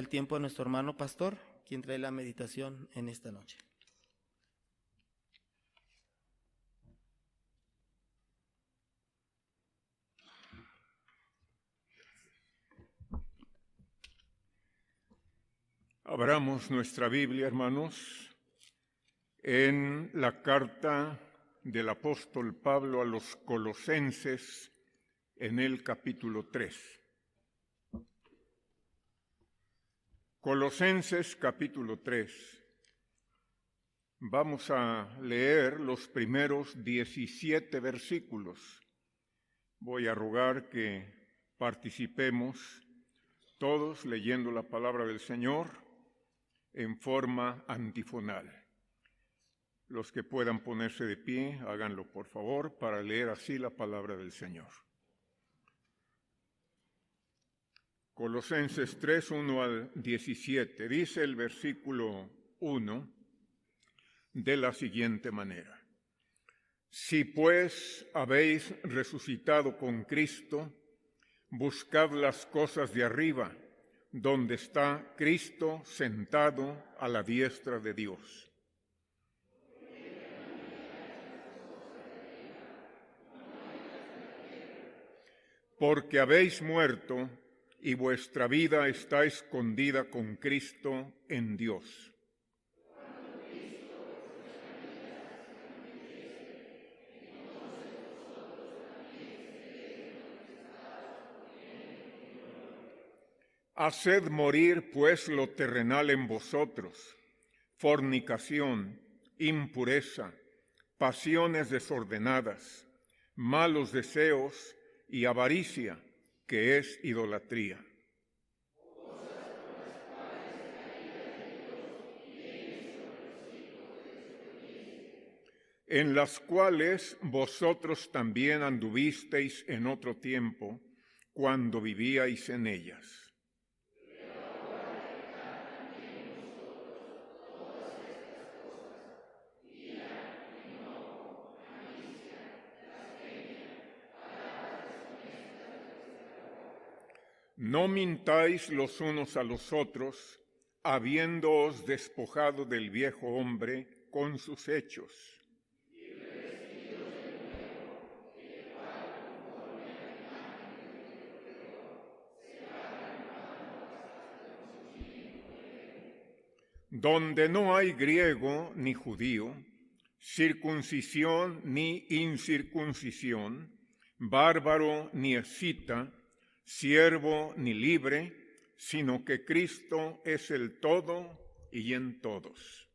el tiempo a nuestro hermano pastor, quien trae la meditación en esta noche. Abramos nuestra Biblia, hermanos, en la carta del apóstol Pablo a los Colosenses, en el capítulo 3. Colosenses capítulo 3. Vamos a leer los primeros 17 versículos. Voy a rogar que participemos todos leyendo la palabra del Señor en forma antifonal. Los que puedan ponerse de pie, háganlo por favor, para leer así la palabra del Señor. Colosenses 3, 1 al 17, dice el versículo 1 de la siguiente manera: Si pues habéis resucitado con Cristo, buscad las cosas de arriba, donde está Cristo sentado a la diestra de Dios. Porque habéis muerto y vuestra vida está escondida con Cristo en Dios. Haced morir, pues, lo terrenal en vosotros: fornicación, impureza, pasiones desordenadas, malos deseos y avaricia, que es idolatría. En las cuales vosotros también anduvisteis en otro tiempo, cuando vivíais en ellas. No mintáis los unos a los otros, habiéndoos despojado del viejo hombre con sus hechos. Donde no hay griego ni judío, circuncisión ni incircuncisión, bárbaro ni escita, siervo ni libre, sino que Cristo es el todo y en todos.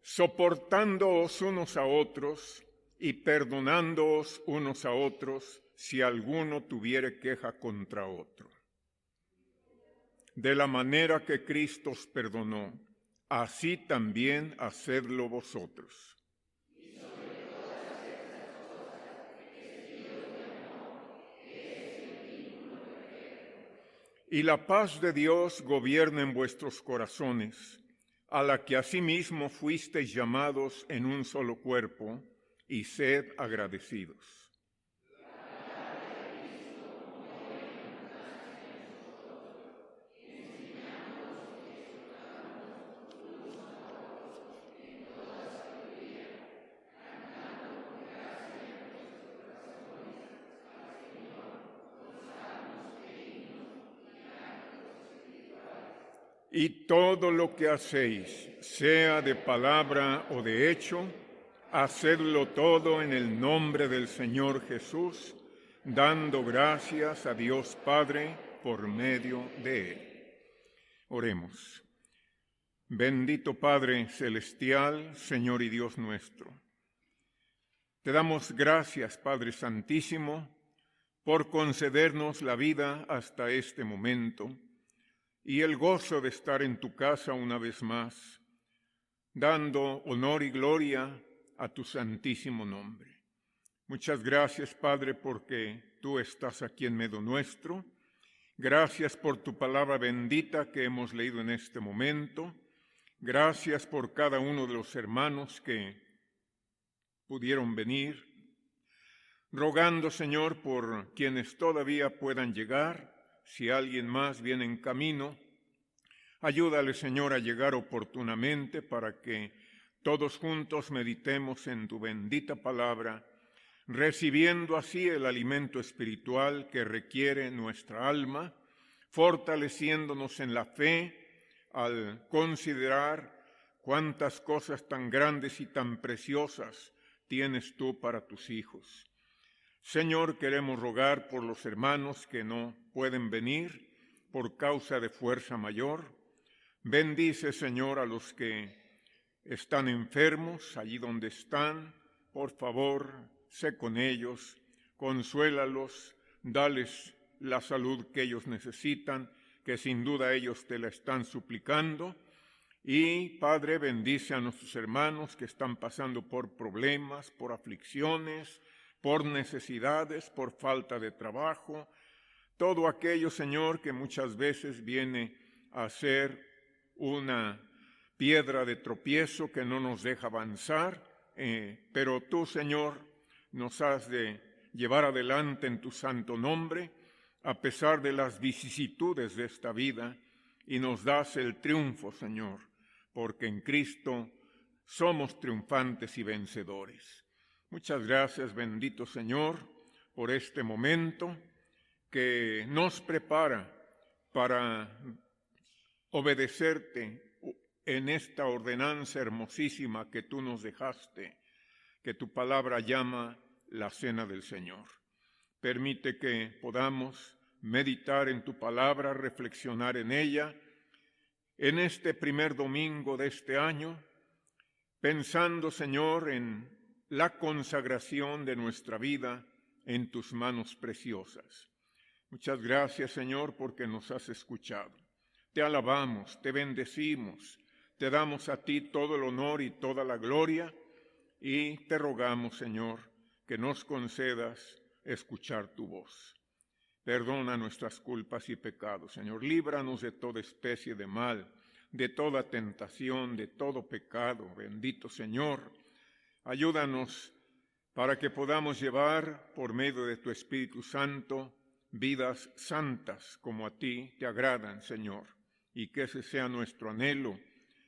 Soportándoos unos a otros y perdonándoos unos a otros, si alguno tuviere queja contra otro. De la manera que Cristo os perdonó, así también hacedlo vosotros. Y la paz de Dios gobierna en vuestros corazones, a la que asimismo fuisteis llamados en un solo cuerpo, y sed agradecidos. Y todo lo que hacéis, sea de palabra o de hecho, hacedlo todo en el nombre del Señor Jesús, dando gracias a Dios Padre por medio de Él. Oremos. Bendito Padre Celestial, Señor y Dios nuestro, te damos gracias, Padre Santísimo, por concedernos la vida hasta este momento y el gozo de estar en tu casa una vez más, dando honor y gloria a tu santísimo nombre. Muchas gracias, Padre, porque tú estás aquí en medio nuestro Gracias por tu palabra bendita que hemos leído en este momento. Gracias por cada uno de los hermanos que pudieron venir. Rogando, Señor, por quienes todavía puedan llegar, si alguien más viene en camino, ayúdale, Señor, a llegar oportunamente para que todos juntos meditemos en tu bendita palabra, recibiendo así el alimento espiritual que requiere nuestra alma, fortaleciéndonos en la fe al considerar cuántas cosas tan grandes y tan preciosas tienes tú para tus hijos. Señor, queremos rogar por los hermanos que no pueden venir por causa de fuerza mayor. Bendice, Señor, a los que están enfermos, allí donde están. Por favor, sé con ellos, consuélalos, dales la salud que ellos necesitan, que sin duda ellos te la están suplicando. Y, Padre, bendice a nuestros hermanos que están pasando por problemas, por aflicciones, por necesidades, por falta de trabajo, todo aquello, Señor, que muchas veces viene a ser una piedra de tropiezo que no nos deja avanzar, pero tú, Señor, nos has de llevar adelante en tu santo nombre, a pesar de las vicisitudes de esta vida, y nos das el triunfo, Señor, porque en Cristo somos triunfantes y vencedores. Muchas gracias, bendito Señor, por este momento que nos prepara para obedecerte en esta ordenanza hermosísima que tú nos dejaste, que tu palabra llama la cena del Señor. Permite que podamos meditar en tu palabra, reflexionar en ella, en este primer domingo de este año, pensando, Señor, en la consagración de nuestra vida en tus manos preciosas. Muchas gracias, Señor, porque nos has escuchado. Te alabamos, te bendecimos, te damos a ti todo el honor y toda la gloria, y te rogamos, Señor, que nos concedas escuchar tu voz. Perdona nuestras culpas y pecados, Señor. Líbranos de toda especie de mal, de toda tentación, de todo pecado. Bendito Señor, ayúdanos para que podamos llevar, por medio de tu Espíritu Santo, vidas santas como a ti te agradan, Señor, y que ese sea nuestro anhelo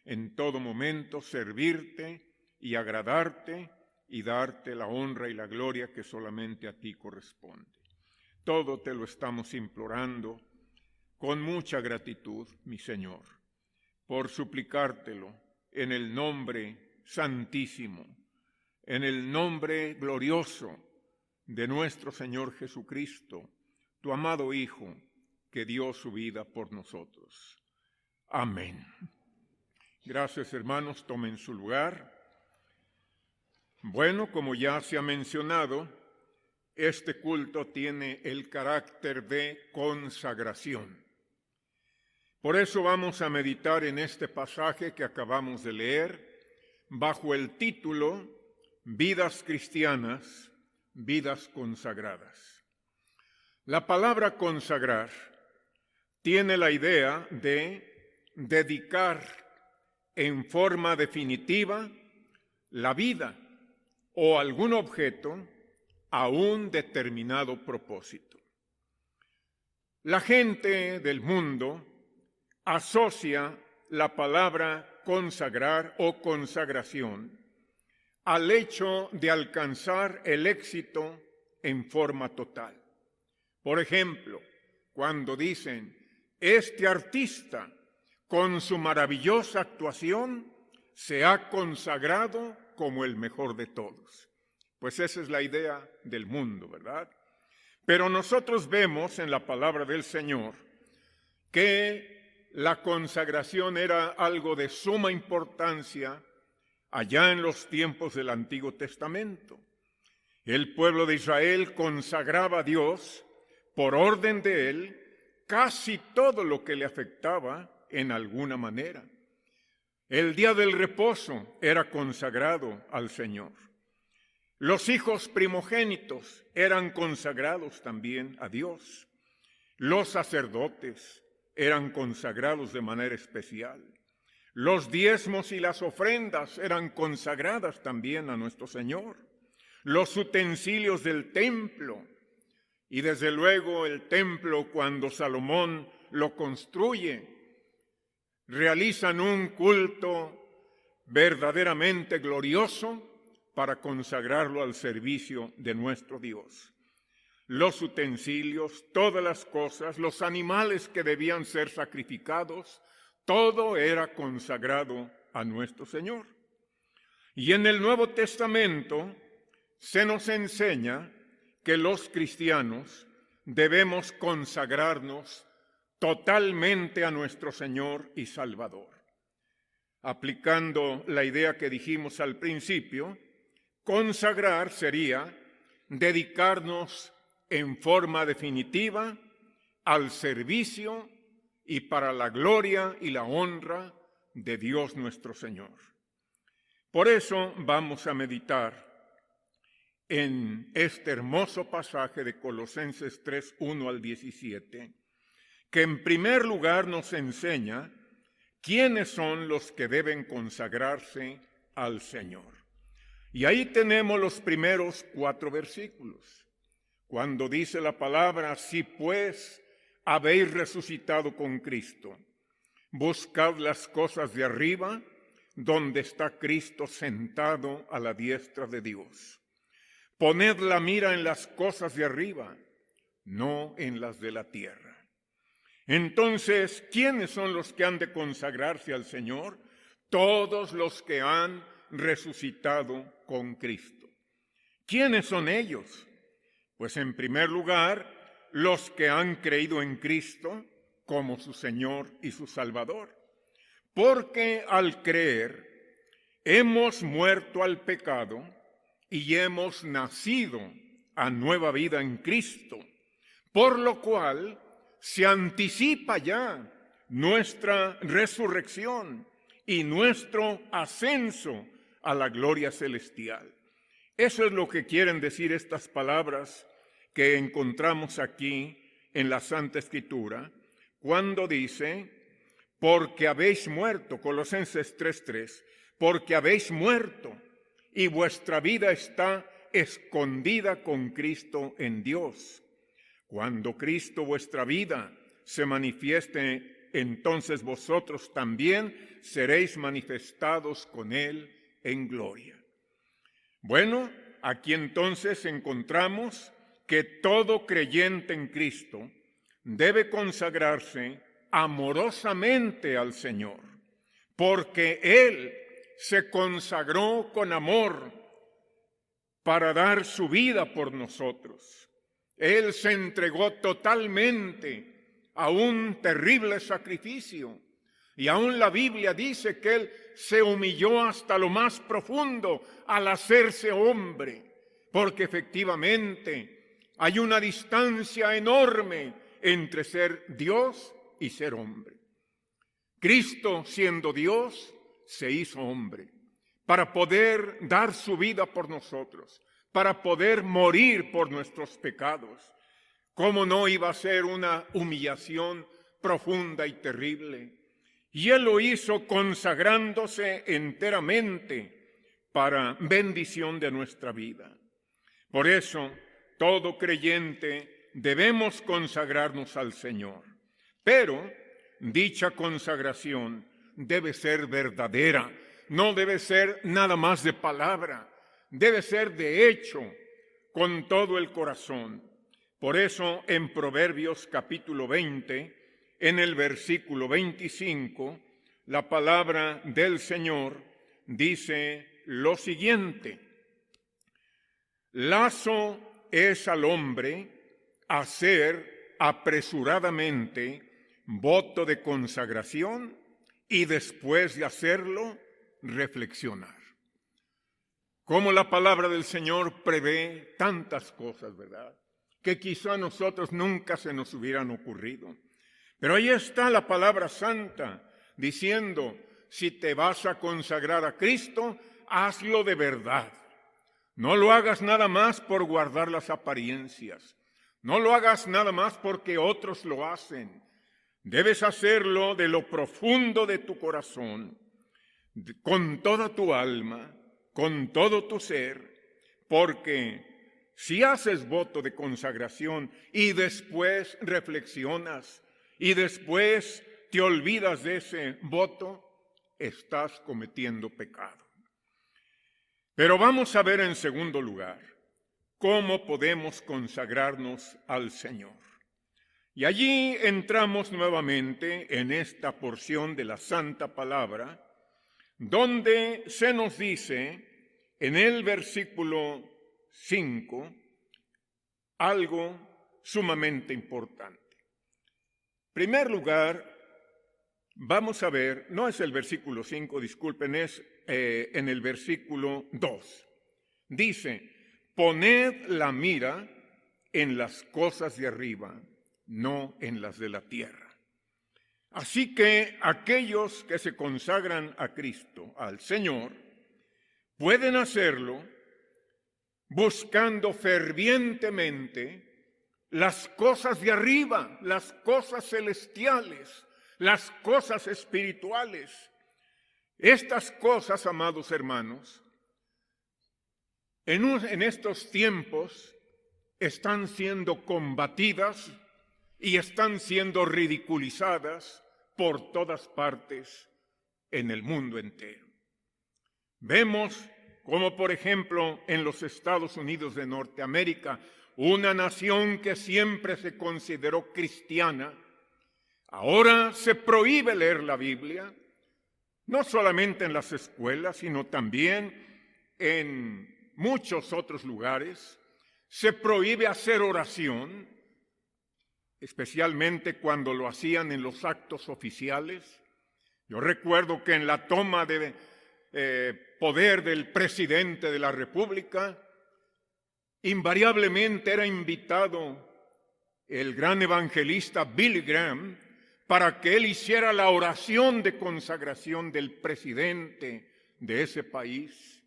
en todo momento, servirte y agradarte y darte la honra y la gloria que solamente a ti corresponde. Todo te lo estamos implorando con mucha gratitud, mi Señor, por suplicártelo en el nombre santísimo, en el nombre glorioso de nuestro Señor Jesucristo, tu amado Hijo, que dio su vida por nosotros. Amén. Gracias, hermanos, tomen su lugar. Bueno, como ya se ha mencionado, este culto tiene el carácter de consagración. Por eso vamos a meditar en este pasaje que acabamos de leer, bajo el título Vidas cristianas, vidas consagradas. La palabra consagrar tiene la idea de dedicar en forma definitiva la vida o algún objeto a un determinado propósito. La gente del mundo asocia la palabra consagrar o consagración al hecho de alcanzar el éxito en forma total. Por ejemplo, cuando dicen, este artista con su maravillosa actuación se ha consagrado como el mejor de todos. Pues esa es la idea del mundo, ¿verdad? Pero nosotros vemos en la palabra del Señor que la consagración era algo de suma importancia allá en los tiempos del Antiguo Testamento. El pueblo de Israel consagraba a Dios, por orden de Él, casi todo lo que le afectaba en alguna manera. El día del reposo era consagrado al Señor. Los hijos primogénitos eran consagrados también a Dios. Los sacerdotes eran consagrados de manera especial. Los diezmos y las ofrendas eran consagradas también a nuestro Señor. Los utensilios del templo, y desde luego el templo, cuando Salomón lo construye, realizan un culto verdaderamente glorioso para consagrarlo al servicio de nuestro Dios. Los utensilios, todas las cosas, los animales que debían ser sacrificados, todo era consagrado a nuestro Señor. Y en el Nuevo Testamento se nos enseña que los cristianos debemos consagrarnos totalmente a nuestro Señor y Salvador. Aplicando la idea que dijimos al principio, consagrar sería dedicarnos en forma definitiva al servicio y para la gloria y la honra de Dios nuestro Señor. Por eso vamos a meditar en este hermoso pasaje de Colosenses 3, 1 al 17, que en primer lugar nos enseña quiénes son los que deben consagrarse al Señor. Y ahí tenemos los primeros 4 versículos, cuando dice la palabra: si pues habéis resucitado con Cristo, buscad las cosas de arriba, donde está Cristo sentado a la diestra de Dios. Poned la mira en las cosas de arriba, no en las de la tierra. Entonces, ¿quiénes son los que han de consagrarse al Señor? Todos los que han resucitado con Cristo. ¿Quiénes son ellos? Pues en primer lugar, los que han creído en Cristo como su Señor y su Salvador. Porque al creer hemos muerto al pecado y hemos nacido a nueva vida en Cristo, por lo cual se anticipa ya nuestra resurrección y nuestro ascenso a la gloria celestial. Eso es lo que quieren decir estas palabras que encontramos aquí en la Santa Escritura, cuando dice: porque habéis muerto, Colosenses 3:3, porque habéis muerto y vuestra vida está escondida con Cristo en Dios. Cuando Cristo, vuestra vida, se manifieste, entonces vosotros también seréis manifestados con Él en gloria. Bueno, aquí entonces encontramos que todo creyente en Cristo debe consagrarse amorosamente al Señor, porque Él se consagró con amor para dar su vida por nosotros. Él se entregó totalmente a un terrible sacrificio, y aún la Biblia dice que Él se humilló hasta lo más profundo al hacerse hombre, porque efectivamente hay una distancia enorme entre ser Dios y ser hombre. Cristo, siendo Dios, se hizo hombre para poder dar su vida por nosotros, para poder morir por nuestros pecados. ¿Cómo no iba a ser una humillación profunda y terrible? Y Él lo hizo consagrándose enteramente para bendición de nuestra vida. Por eso, todo creyente debemos consagrarnos al Señor, pero dicha consagración debe ser verdadera, no debe ser nada más de palabra, debe ser de hecho, con todo el corazón. Por eso en Proverbios capítulo 20, en el versículo 25, la palabra del Señor dice lo siguiente: lazo es al hombre hacer apresuradamente voto de consagración y después de hacerlo reflexionar. Como la palabra del Señor prevé tantas cosas, ¿verdad?, que quizá a nosotros nunca se nos hubieran ocurrido. Pero ahí está la palabra santa diciendo: si te vas a consagrar a Cristo, hazlo de verdad. No lo hagas nada más por guardar las apariencias. No lo hagas nada más porque otros lo hacen. Debes hacerlo de lo profundo de tu corazón, con toda tu alma, con todo tu ser, porque si haces voto de consagración y después reflexionas y después te olvidas de ese voto, estás cometiendo pecado. Pero vamos a ver en segundo lugar cómo podemos consagrarnos al Señor. Y allí entramos nuevamente en esta porción de la Santa Palabra, donde se nos dice en el versículo 5 algo sumamente importante. En primer lugar, vamos a ver, no es el versículo 5, disculpen, es en el versículo 2. Dice, poned la mira en las cosas de arriba, no en las de la tierra. Así que aquellos que se consagran a Cristo, al Señor, pueden hacerlo buscando fervientemente las cosas de arriba, las cosas celestiales, las cosas espirituales. Estas cosas, amados hermanos, en estos tiempos están siendo combatidas y están siendo ridiculizadas por todas partes en el mundo entero. Vemos como, por ejemplo, en los Estados Unidos de Norteamérica, una nación que siempre se consideró cristiana, ahora se prohíbe leer la Biblia, no solamente en las escuelas, sino también en muchos otros lugares. Se prohíbe hacer oración, especialmente cuando lo hacían en los actos oficiales. Yo recuerdo que en la toma de poder del presidente de la República, invariablemente era invitado el gran evangelista Billy Graham para que él hiciera la oración de consagración del presidente de ese país.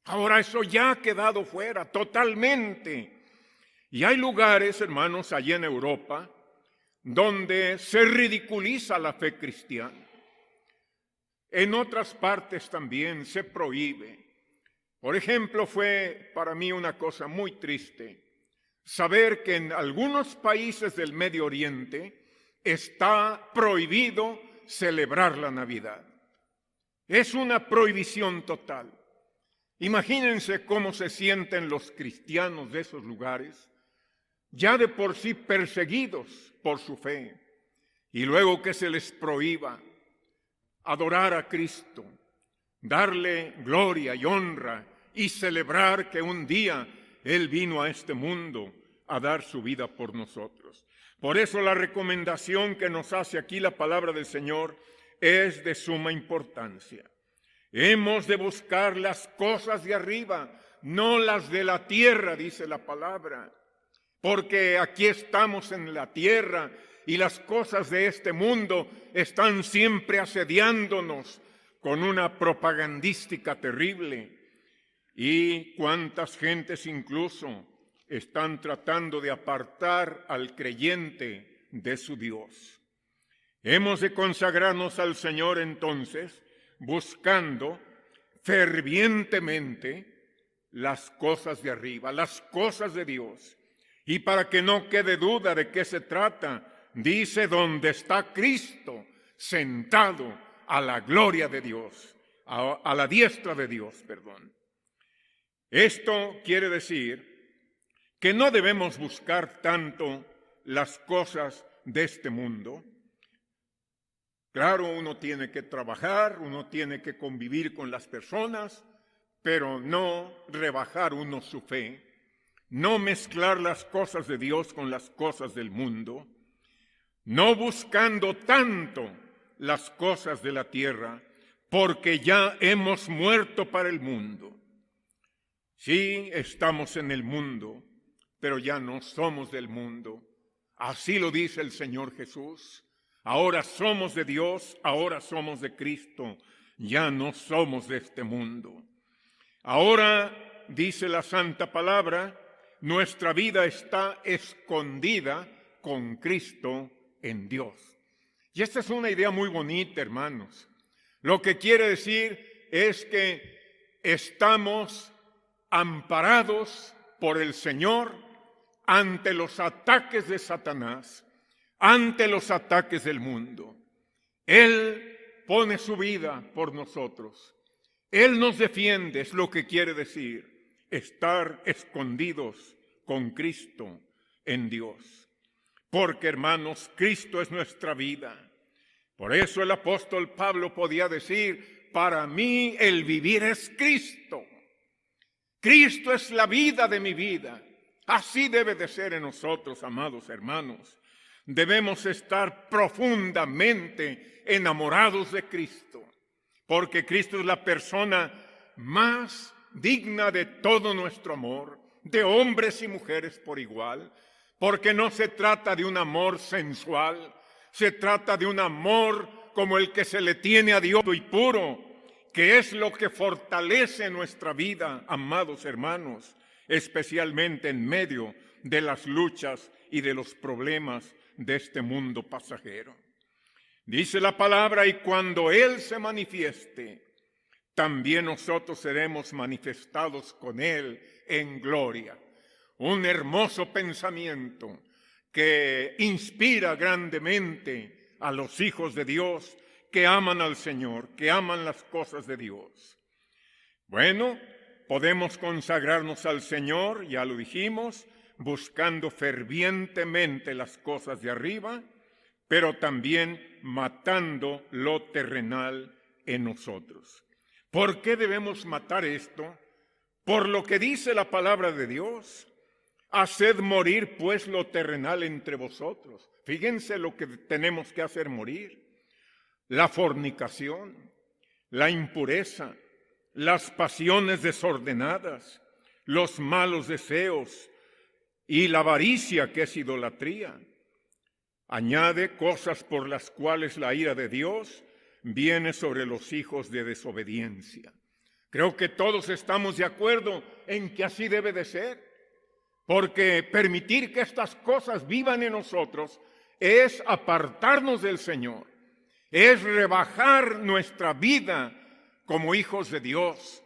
Ahora eso ya ha quedado fuera totalmente. Y hay lugares, hermanos, allí en Europa, donde se ridiculiza la fe cristiana. En otras partes también se prohíbe. Por ejemplo, fue para mí una cosa muy triste saber que en algunos países del Medio Oriente está prohibido celebrar la Navidad. Es una prohibición total. Imagínense cómo se sienten los cristianos de esos lugares, ya de por sí perseguidos por su fe, y luego que se les prohíba adorar a Cristo, darle gloria y honra y celebrar que un día Él vino a este mundo a dar su vida por nosotros. Por eso la recomendación que nos hace aquí la palabra del Señor es de suma importancia. Hemos de buscar las cosas de arriba, no las de la tierra, dice la palabra, porque aquí estamos en la tierra y las cosas de este mundo están siempre asediándonos con una propagandística terrible. Y cuántas gentes incluso están tratando de apartar al creyente de su Dios. Hemos de consagrarnos al Señor entonces, buscando fervientemente las cosas de arriba, las cosas de Dios. Y para que no quede duda de qué se trata, dice, donde está Cristo sentado a la gloria de Dios, a la diestra de Dios, perdón. Esto quiere decir que no debemos buscar tanto las cosas de este mundo. Claro, uno tiene que trabajar, uno tiene que convivir con las personas, pero no rebajar uno su fe, no mezclar las cosas de Dios con las cosas del mundo, no buscando tanto las cosas de la tierra, porque ya hemos muerto para el mundo. Sí, estamos en el mundo, pero ya no somos del mundo. Así lo dice el Señor Jesús. Ahora somos de Dios, ahora somos de Cristo, ya no somos de este mundo. Ahora, dice la Santa Palabra, nuestra vida está escondida con Cristo en Dios. Y esta es una idea muy bonita, hermanos. Lo que quiere decir es que estamos amparados por el Señor ante los ataques de Satanás, ante los ataques del mundo. Él pone su vida por nosotros. Él nos defiende, es lo que quiere decir, estar escondidos con Cristo en Dios. Porque, hermanos, Cristo es nuestra vida. Por eso el apóstol Pablo podía decir, para mí el vivir es Cristo. Cristo es la vida de mi vida. Así debe de ser en nosotros, amados hermanos. Debemos estar profundamente enamorados de Cristo, porque Cristo es la persona más digna de todo nuestro amor, de hombres y mujeres por igual, porque no se trata de un amor sensual, se trata de un amor como el que se le tiene a Dios y puro, que es lo que fortalece nuestra vida, amados hermanos, especialmente en medio de las luchas y de los problemas de este mundo pasajero. Dice la palabra, y cuando Él se manifieste, también nosotros seremos manifestados con Él en gloria. Un hermoso pensamiento que inspira grandemente a los hijos de Dios que aman al Señor, que aman las cosas de Dios. Bueno, podemos consagrarnos al Señor, ya lo dijimos, buscando fervientemente las cosas de arriba, pero también matando lo terrenal en nosotros. ¿Por qué debemos matar esto? Por lo que dice la palabra de Dios. Haced morir pues lo terrenal entre vosotros. Fíjense lo que tenemos que hacer morir. La fornicación, la impureza, las pasiones desordenadas, los malos deseos y la avaricia, que es idolatría. Añade cosas por las cuales la ira de Dios viene sobre los hijos de desobediencia. Creo que todos estamos de acuerdo en que así debe de ser, porque permitir que estas cosas vivan en nosotros es apartarnos del Señor, es rebajar nuestra vida como hijos de Dios,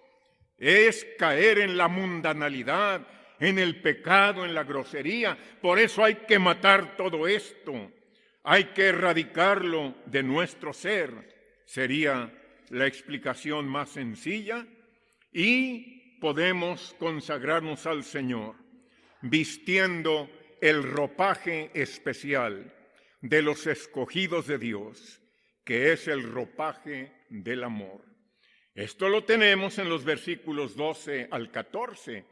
es caer en la mundanalidad, en el pecado, en la grosería. Por eso hay que matar todo esto, hay que erradicarlo de nuestro ser. Sería la explicación más sencilla, y podemos consagrarnos al Señor vistiendo el ropaje especial de los escogidos de Dios, que es el ropaje del amor. Esto lo tenemos en los versículos 12 al 14,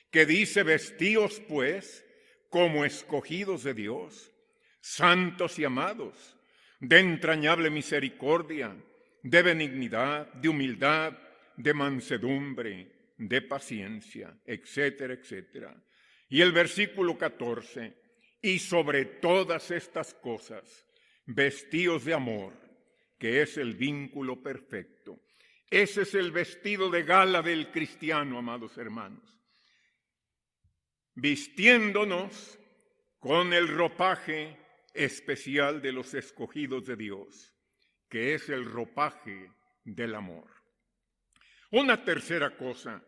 que dice, vestíos pues como escogidos de Dios, santos y amados, de entrañable misericordia, de benignidad, de humildad, de mansedumbre, de paciencia, etcétera, etcétera. Y el versículo 14, y sobre todas estas cosas, vestíos de amor, que es el vínculo perfecto. Ese es el vestido de gala del cristiano, amados hermanos. Vistiéndonos con el ropaje especial de los escogidos de Dios, que es el ropaje del amor. Una tercera cosa,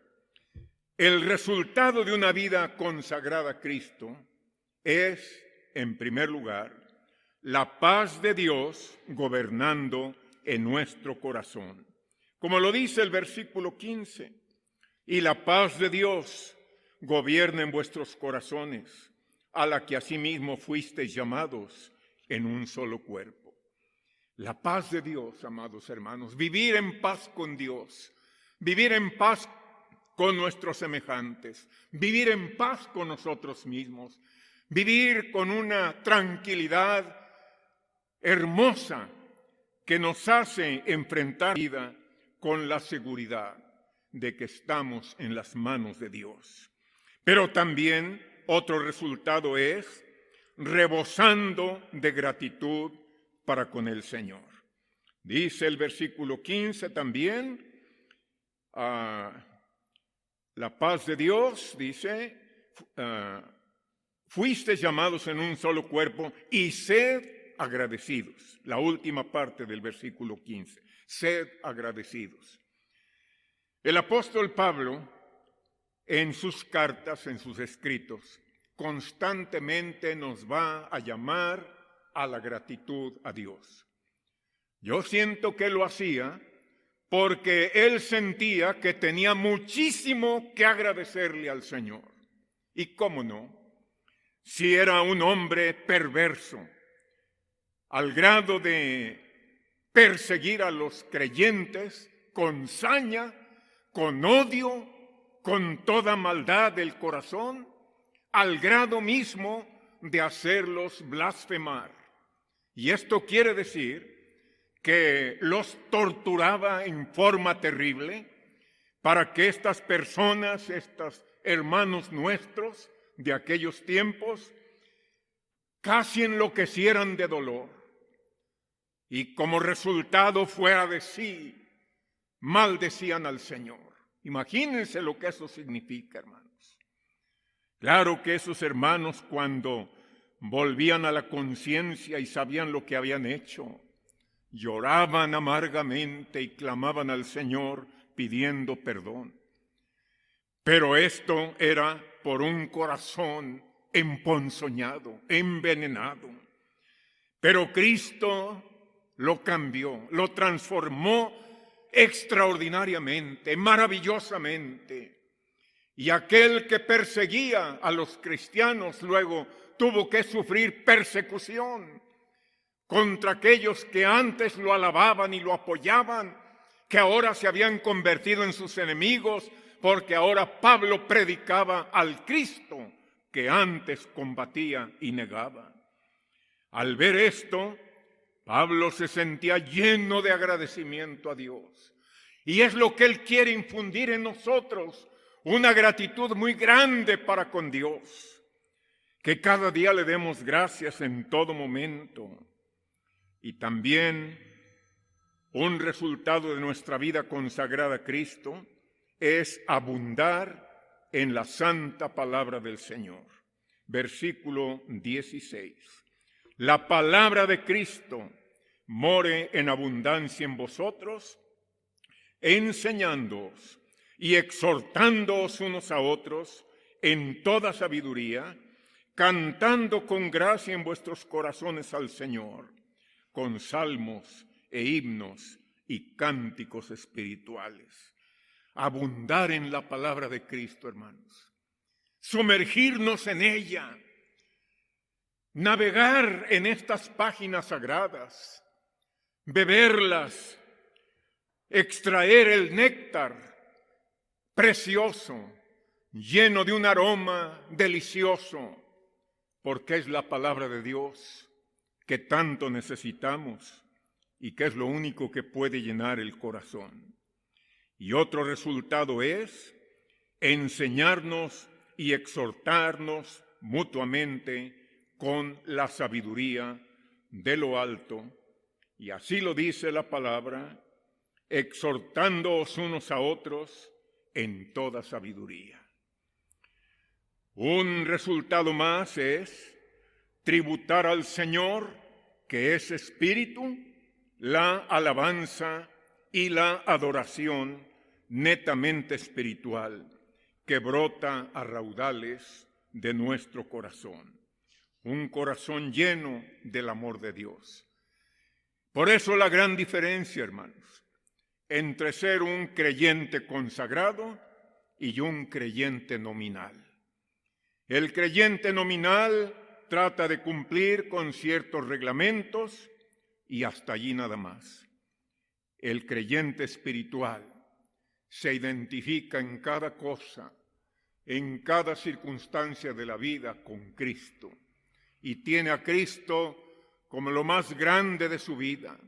el resultado de una vida consagrada a Cristo es, en primer lugar, la paz de Dios gobernando en nuestro corazón. Como lo dice el versículo 15, y la paz de Dios gobierna en vuestros corazones, a la que asimismo fuisteis llamados en un solo cuerpo. La paz de Dios, amados hermanos, vivir en paz con Dios, vivir en paz con nuestros semejantes, vivir en paz con nosotros mismos, vivir con una tranquilidad hermosa que nos hace enfrentar la vida con la seguridad de que estamos en las manos de Dios. Pero también otro resultado es rebosando de gratitud para con el Señor. Dice el versículo 15 también, la paz de Dios, dice, fuisteis llamados en un solo cuerpo y sed agradecidos. La última parte del versículo 15. Sed agradecidos. El apóstol Pablo, en sus cartas, en sus escritos, constantemente nos va a llamar a la gratitud a Dios. Yo siento que lo hacía porque él sentía que tenía muchísimo que agradecerle al Señor. Y cómo no, si era un hombre perverso, al grado de perseguir a los creyentes con saña, con odio, con toda maldad del corazón, al grado mismo de hacerlos blasfemar. Y esto quiere decir que los torturaba en forma terrible para que estas personas, estos hermanos nuestros de aquellos tiempos, casi enloquecieran de dolor y como resultado fuera de sí, maldecían al Señor. Imagínense lo que eso significa, hermanos. Claro que esos hermanos, cuando volvían a la conciencia y sabían lo que habían hecho, lloraban amargamente y clamaban al Señor pidiendo perdón. Pero esto era por un corazón emponzoñado, envenenado. Pero Cristo lo cambió, lo transformó extraordinariamente, maravillosamente. Y aquel que perseguía a los cristianos luego tuvo que sufrir persecución contra aquellos que antes lo alababan y lo apoyaban, que ahora se habían convertido en sus enemigos, porque ahora Pablo predicaba al Cristo que antes combatía y negaba. Al ver esto, Pablo se sentía lleno de agradecimiento a Dios. Y es lo que él quiere infundir en nosotros, una gratitud muy grande para con Dios. Que cada día le demos gracias en todo momento. Y también un resultado de nuestra vida consagrada a Cristo es abundar en la santa palabra del Señor. Versículo 16. La palabra de Cristo more en abundancia en vosotros, enseñándoos y exhortándoos unos a otros en toda sabiduría, cantando con gracia en vuestros corazones al Señor, con salmos e himnos y cánticos espirituales. Abundar en la palabra de Cristo, hermanos. Sumergirnos en ella. Navegar en estas páginas sagradas. Beberlas. Extraer el néctar precioso, lleno de un aroma delicioso, porque es la palabra de Dios que tanto necesitamos y que es lo único que puede llenar el corazón. Y otro resultado es enseñarnos y exhortarnos mutuamente con la sabiduría de lo alto. Y así lo dice la palabra, exhortándoos unos a otros en toda sabiduría. Un resultado más es tributar al Señor, que es espíritu, la alabanza y la adoración netamente espiritual que brota a raudales de nuestro corazón. Un corazón lleno del amor de Dios. Por eso la gran diferencia, hermanos, entre ser un creyente consagrado y un creyente nominal. El creyente nominal trata de cumplir con ciertos reglamentos y hasta allí nada más. El creyente espiritual se identifica en cada cosa, en cada circunstancia de la vida con Cristo y tiene a Cristo como lo más grande de su vida,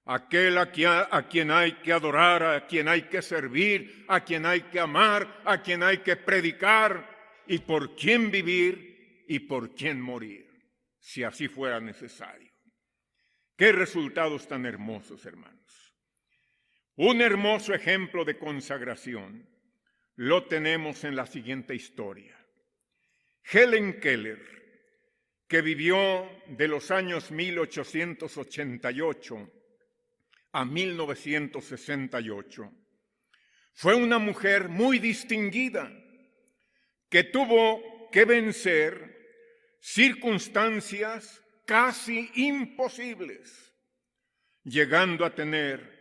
aquel a quien hay que adorar, a quien hay que servir, a quien hay que amar, a quien hay que predicar y por quien vivir y por quien morir, si así fuera necesario. ¡Qué resultados tan hermosos, hermanos! Un hermoso ejemplo de consagración lo tenemos en la siguiente historia. Helen Keller, que vivió de los años 1888 a 1968, fue una mujer muy distinguida que tuvo que vencer circunstancias casi imposibles, llegando a tener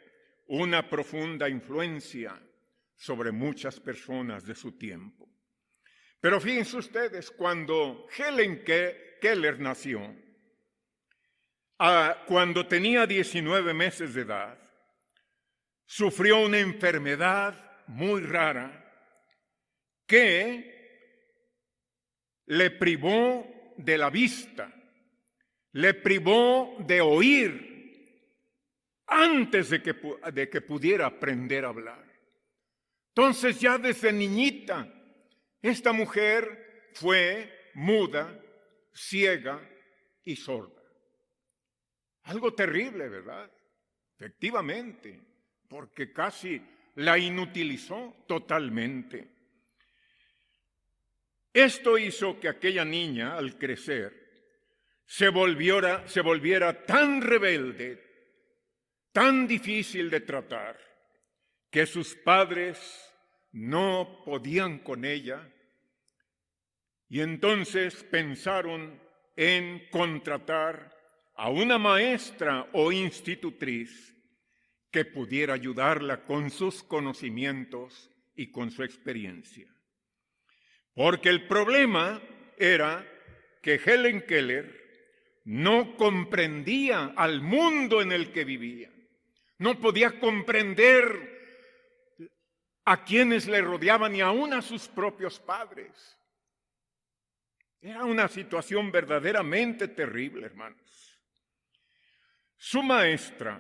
una profunda influencia sobre muchas personas de su tiempo. Pero fíjense ustedes, cuando Helen Keller nació, cuando tenía 19 meses de edad, sufrió una enfermedad muy rara que le privó de la vista, le privó de oír antes de que pudiera aprender a hablar. Entonces ya desde niñita, esta mujer fue muda, ciega y sorda. Algo terrible, ¿verdad? Efectivamente, porque casi la inutilizó totalmente. Esto hizo que aquella niña, al crecer, se volviera tan rebelde, tan difícil de tratar, que sus padres no podían con ella, y entonces pensaron en contratar a una maestra o institutriz que pudiera ayudarla con sus conocimientos y con su experiencia. Porque el problema era que Helen Keller no comprendía al mundo en el que vivía, no podía comprender a quienes le rodeaban y aún a sus propios padres. Era una situación verdaderamente terrible, hermanos. Su maestra,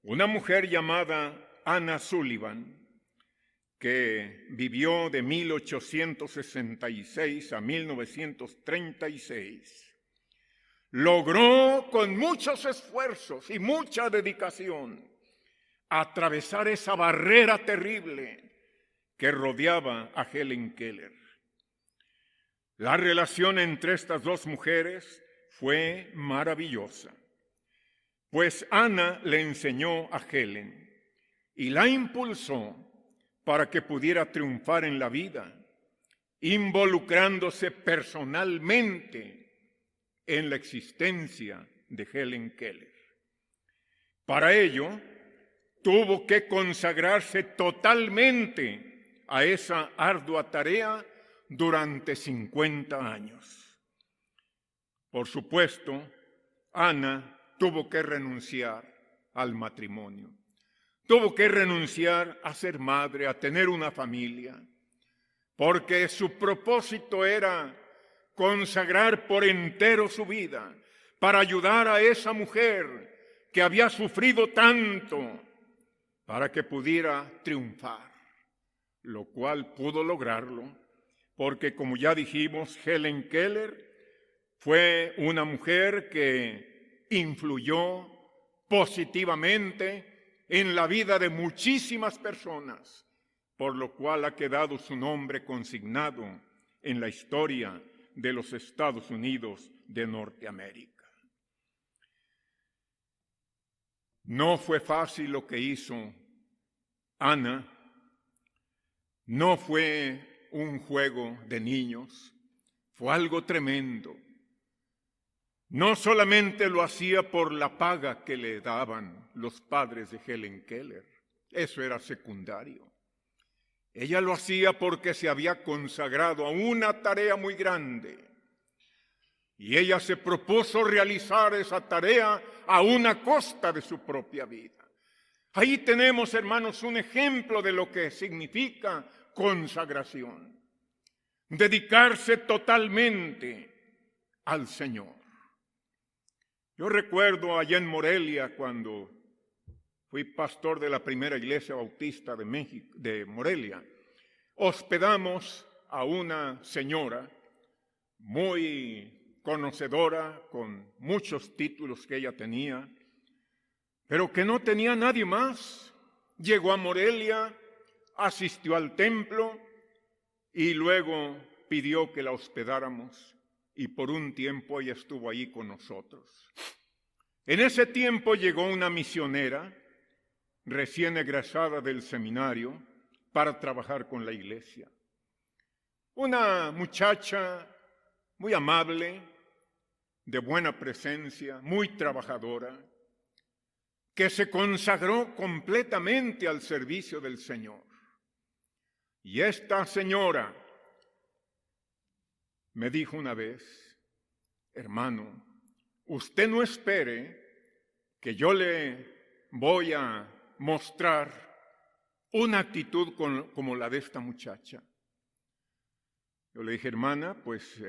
una mujer llamada Anna Sullivan, que vivió de 1866 a 1936, logró con muchos esfuerzos y mucha dedicación atravesar esa barrera terrible que rodeaba a Helen Keller. La relación entre estas dos mujeres fue maravillosa, pues Ana le enseñó a Helen y la impulsó para que pudiera triunfar en la vida, involucrándose personalmente en la existencia de Helen Keller. Para ello, tuvo que consagrarse totalmente a esa ardua tarea durante 50 años. Por supuesto, Ana tuvo que renunciar al matrimonio. Tuvo que renunciar a ser madre, a tener una familia, porque su propósito era consagrar por entero su vida para ayudar a esa mujer que había sufrido tanto, para que pudiera triunfar, lo cual pudo lograrlo, porque como ya dijimos, Helen Keller fue una mujer que influyó positivamente en la vida de muchísimas personas, por lo cual ha quedado su nombre consignado en la historia de los Estados Unidos de Norteamérica. No fue fácil lo que hizo Ana, no fue un juego de niños, fue algo tremendo. No solamente lo hacía por la paga que le daban los padres de Helen Keller, eso era secundario. Ella lo hacía porque se había consagrado a una tarea muy grande y ella se propuso realizar esa tarea a una costa de su propia vida. Ahí tenemos, hermanos, un ejemplo de lo que significa consagración, dedicarse totalmente al Señor. Yo recuerdo allá en Morelia, cuando fui pastor de la primera iglesia bautista de México, de Morelia, hospedamos a una señora muy conocedora, con muchos títulos que ella tenía, pero que no tenía nadie más. Llegó a Morelia, asistió al templo y luego pidió que la hospedáramos y por un tiempo ella estuvo ahí con nosotros. En ese tiempo llegó una misionera recién egresada del seminario para trabajar con la iglesia. Una muchacha muy amable, de buena presencia, muy trabajadora, que se consagró completamente al servicio del Señor. Y esta señora me dijo una vez: hermano, usted no espere que yo le voy a mostrar una actitud como la de esta muchacha. Yo le dije: hermana, pues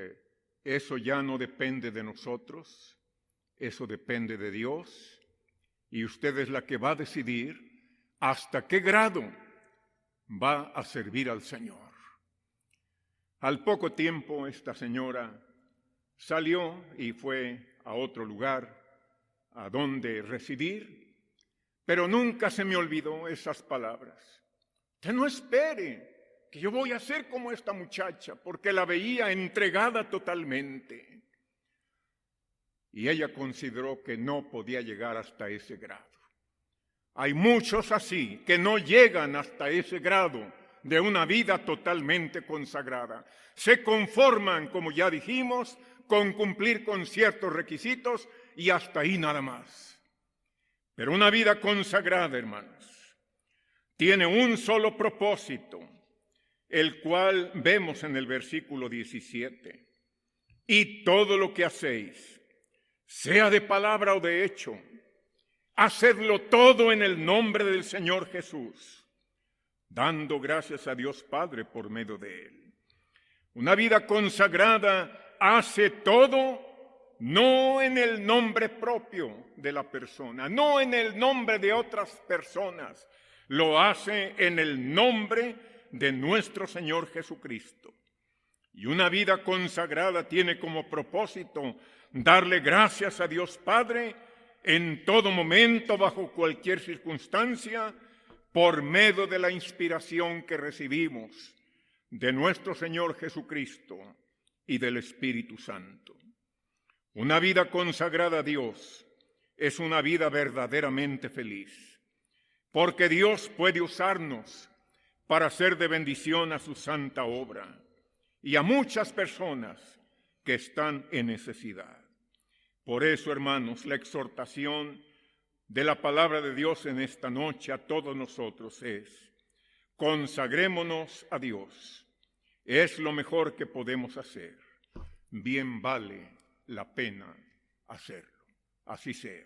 eso ya no depende de nosotros, eso depende de Dios, y usted es la que va a decidir hasta qué grado va a servir al Señor. Al poco tiempo esta señora salió y fue a otro lugar a donde residir, pero nunca se me olvidó esas palabras: usted no espere que yo voy a ser como esta muchacha, porque la veía entregada totalmente. Y ella consideró que no podía llegar hasta ese grado. Hay muchos así que no llegan hasta ese grado de una vida totalmente consagrada. Se conforman, como ya dijimos, con cumplir con ciertos requisitos y hasta ahí nada más. Pero una vida consagrada, hermanos, tiene un solo propósito, el cual vemos en el versículo 17. Y todo lo que hacéis, sea de palabra o de hecho, hacedlo todo en el nombre del Señor Jesús, dando gracias a Dios Padre por medio de Él. Una vida consagrada hace todo no en el nombre propio de la persona, no en el nombre de otras personas, lo hace en el nombre de nuestro Señor Jesucristo. Y una vida consagrada tiene como propósito darle gracias a Dios Padre en todo momento, bajo cualquier circunstancia, por medio de la inspiración que recibimos de nuestro Señor Jesucristo y del Espíritu Santo. Una vida consagrada a Dios es una vida verdaderamente feliz, porque Dios puede usarnos para hacer de bendición a su santa obra y a muchas personas que están en necesidad. Por eso, hermanos, la exhortación de la palabra de Dios en esta noche a todos nosotros es: consagrémonos a Dios. Es lo mejor que podemos hacer. Bien vale la pena hacerlo. Así sea.